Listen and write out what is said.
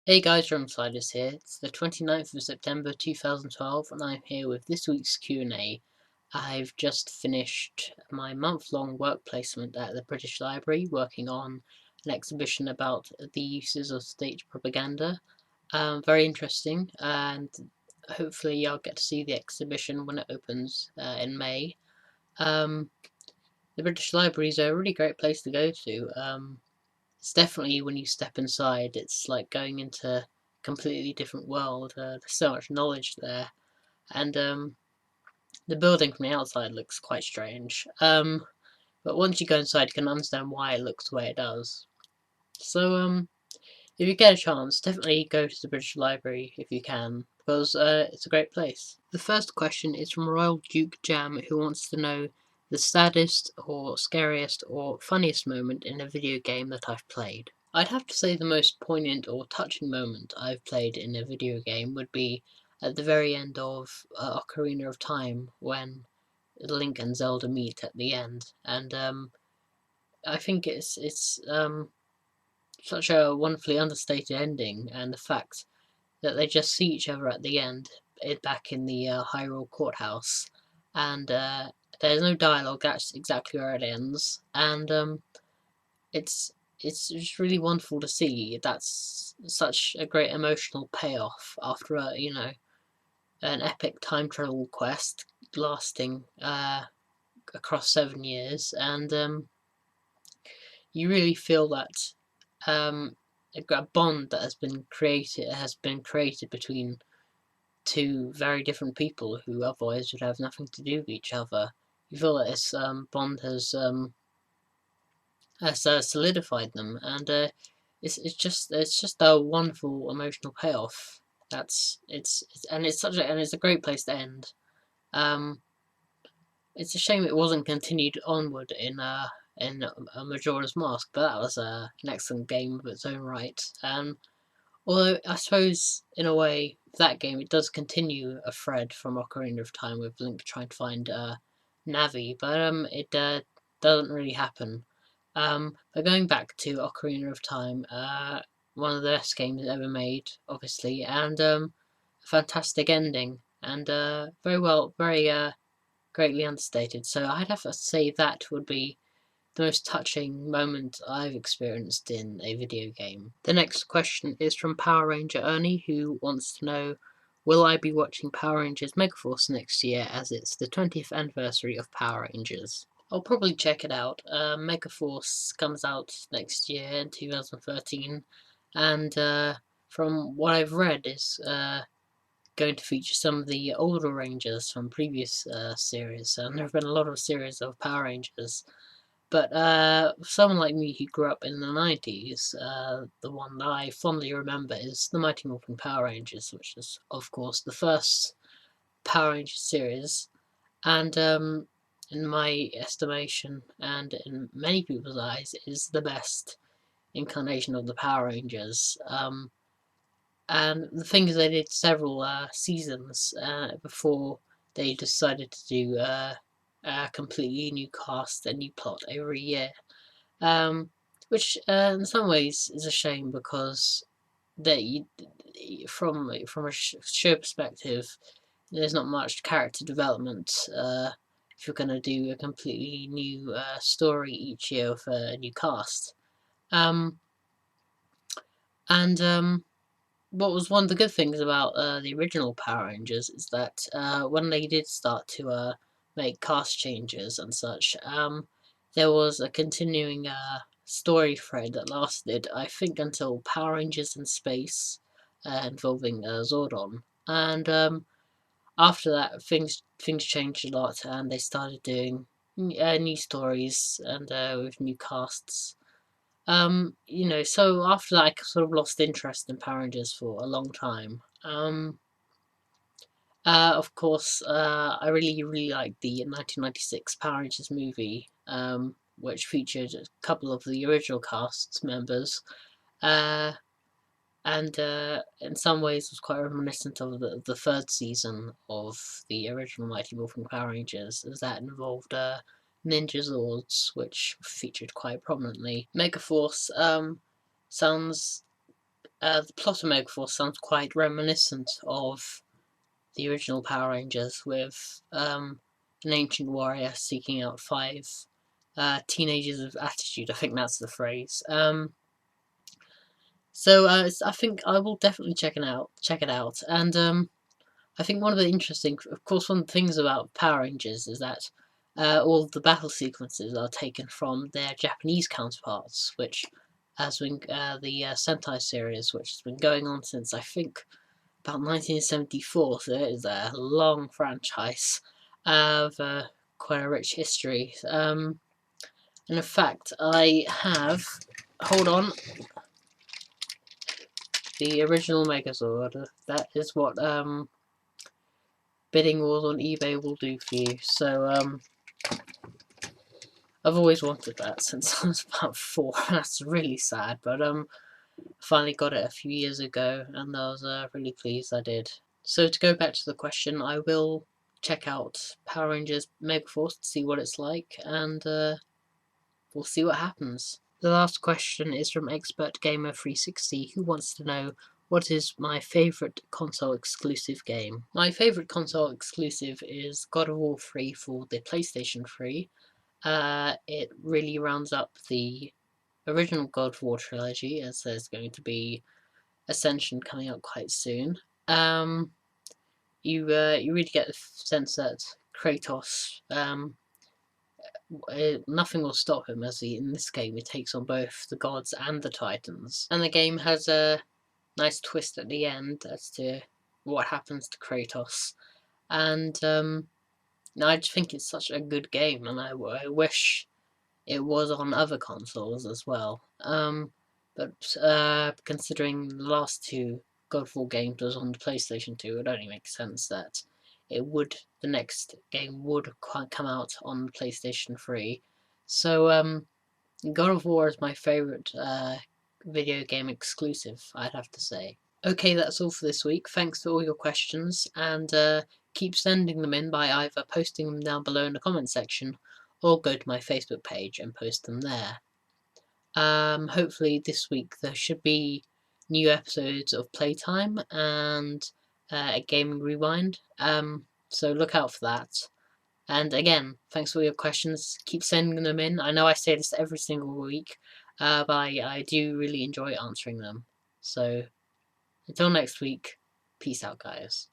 Hey guys, Romansliders here. It's the 29th of September 2012 and I'm here with this week's Q&A. I've just finished my month-long work placement at the British Library working on an exhibition about the uses of state propaganda. Very interesting, and hopefully I'll get to see the exhibition when it opens in May. Um, the British Library is a really great place to go to. It's definitely, when you step inside, it's like going into a completely different world. There's so much knowledge there, and the building from the outside looks quite strange. But once you go inside, you can understand why it looks the way it does. So, if you get a chance, definitely go to the British Library if you can, because it's a great place. The first question is from Royal Duke Jam, who wants to know the saddest or scariest or funniest moment in a video game that I've played. I'd have to say the most poignant or touching moment I've played in a video game would be at the very end of Ocarina of Time, when Link and Zelda meet at the end, and I think it's such a wonderfully understated ending, and the fact that they just see each other at the end, back in the Hyrule Courthouse, and there's no dialogue. That's exactly where it ends, and it's it's just really wonderful to see. That's such a great emotional payoff after an epic time travel quest lasting across 7 years, and you really feel that a bond that has been created between two very different people who otherwise would have nothing to do with each other. You feel that this bond has solidified them, and it's just a wonderful emotional payoff. It's a great place to end. Um, it's a shame it wasn't continued onward in a Majora's Mask, but that was an excellent game of its own right. Although I suppose in a way that game it does continue a thread from Ocarina of Time with Link trying to find Navi, but it doesn't really happen. But going back to Ocarina of Time, one of the best games ever made, obviously, and a fantastic ending, and very greatly understated. So I'd have to say that would be the most touching moment I've experienced in a video game. The next question is from Power Ranger Ernie, who wants to know, will I be watching Power Rangers Megaforce next year, as it's the 20th anniversary of Power Rangers? I'll probably check it out. Megaforce comes out next year in 2013, and from what I've read, is going to feature some of the older Rangers from previous series. And there have been a lot of series of Power Rangers, but someone like me who grew up in the 90s, the one that I fondly remember is the Mighty Morphin Power Rangers, which is, of course, the first Power Rangers series, and in my estimation, and in many people's eyes, is the best incarnation of the Power Rangers. And the thing is, they did several seasons before they decided to do a completely new cast, a new plot every year. Which in some ways is a shame, because they, from a show perspective, there's not much character development if you're going to do a completely new story each year with a new cast. Um, and what was one of the good things about the original Power Rangers is that when they did start to make cast changes and such, there was a continuing story thread that lasted, I think, until Power Rangers in Space, involving Zordon. And after that, things changed a lot, and they started doing new stories and with new casts. So after that, I sort of lost interest in Power Rangers for a long time. Of course, I really, really liked the 1996 Power Rangers movie, which featured a couple of the original cast members, uh, and in some ways was quite reminiscent of the third season of the original Mighty Morphin Power Rangers, as that involved Ninja Zords, which featured quite prominently. Megaforce sounds The plot of Megaforce sounds quite reminiscent of the original Power Rangers, with an ancient warrior seeking out five teenagers of attitude. I think that's the phrase. I think I will definitely check it out. And I think one of the interesting, of course, one of the things about Power Rangers is that all the battle sequences are taken from their Japanese counterparts, which has been the Sentai series, which has been going on since I think about 1974. So it is a long franchise of quite a rich history. And in fact, I have. Hold on. The original Megazord. That is what bidding wars on eBay will do for you. So I've always wanted that since I was about 4. That's really sad, but finally got it a few years ago, and I was really pleased I did. So to go back to the question, I will check out Power Rangers Megaforce to see what it's like, and we'll see what happens. The last question is from Expert Gamer 360, who wants to know, what is my favourite console exclusive game? My favourite console exclusive is God of War 3 for the PlayStation 3. It really rounds up the original God of War trilogy, as there's going to be Ascension coming out quite soon. You really get the sense that Kratos, nothing will stop him, as in this game he takes on both the gods and the titans. And the game has a nice twist at the end as to what happens to Kratos. And I just think it's such a good game, and I wish it was on other consoles as well. But considering the last two God of War games was on the PlayStation 2, it only makes sense that the next game would come out on the PlayStation 3. So God of War is my favourite video game exclusive, I'd have to say. Okay, that's all for this week. Thanks for all your questions, and keep sending them in by either posting them down below in the comment section or go to my Facebook page and post them there. Hopefully this week there should be new episodes of Playtime and a Gaming Rewind, so look out for that. And again, thanks for your questions. Keep sending them in. I know I say this every single week, but I do really enjoy answering them. So until next week, peace out, guys.